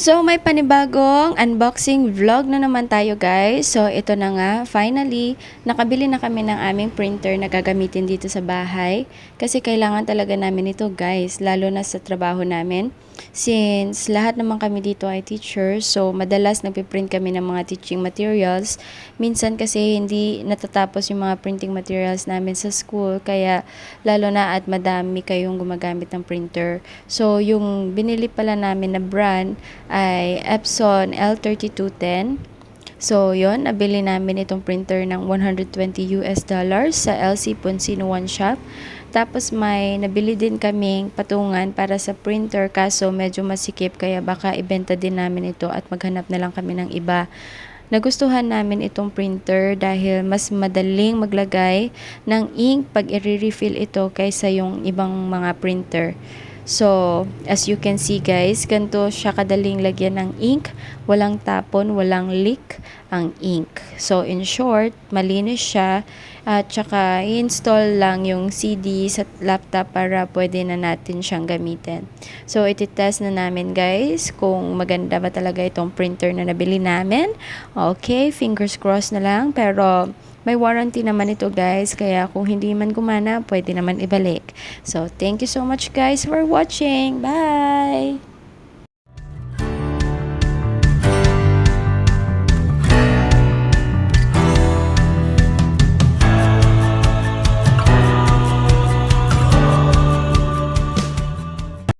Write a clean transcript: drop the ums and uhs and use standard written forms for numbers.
So, may panibagong unboxing vlog na naman tayo guys. So, ito na nga, finally, nakabili na kami ng aming printer na gagamitin dito sa bahay. Kasi kailangan talaga namin ito guys, lalo na sa trabaho namin. Since lahat naman kami dito ay teachers, so madalas nagpiprint kami ng mga teaching materials. Minsan kasi hindi natatapos yung mga printing materials namin sa school, kaya lalo na at madami kayong gumagamit ng printer. So, yung binili pala namin na brand ay Epson L3210. So, yon nabili namin itong printer ng $120 sa LC Poncino One Shop. Tapos may nabili din kaming patungan para sa printer kaso medyo masikip kaya baka ibenta din namin ito at maghanap na lang kami ng iba. Nagustuhan namin itong printer dahil mas madaling maglagay ng ink pag i-refill ito kaysa yung ibang mga printer. So, as you can see guys, ganito siya kadaling lagyan ng ink, walang tapon, walang leak ang ink. So, in short, malinis siya at saka i-install lang yung CD sa laptop para pwede na natin siyang gamitin. So, ititest na namin guys kung maganda ba talaga itong printer na nabili namin. Okay, fingers crossed na lang, pero may warranty naman ito guys, kaya kung hindi man gumana, pwede naman ibalik. So, thank you so much guys for watching. Bye!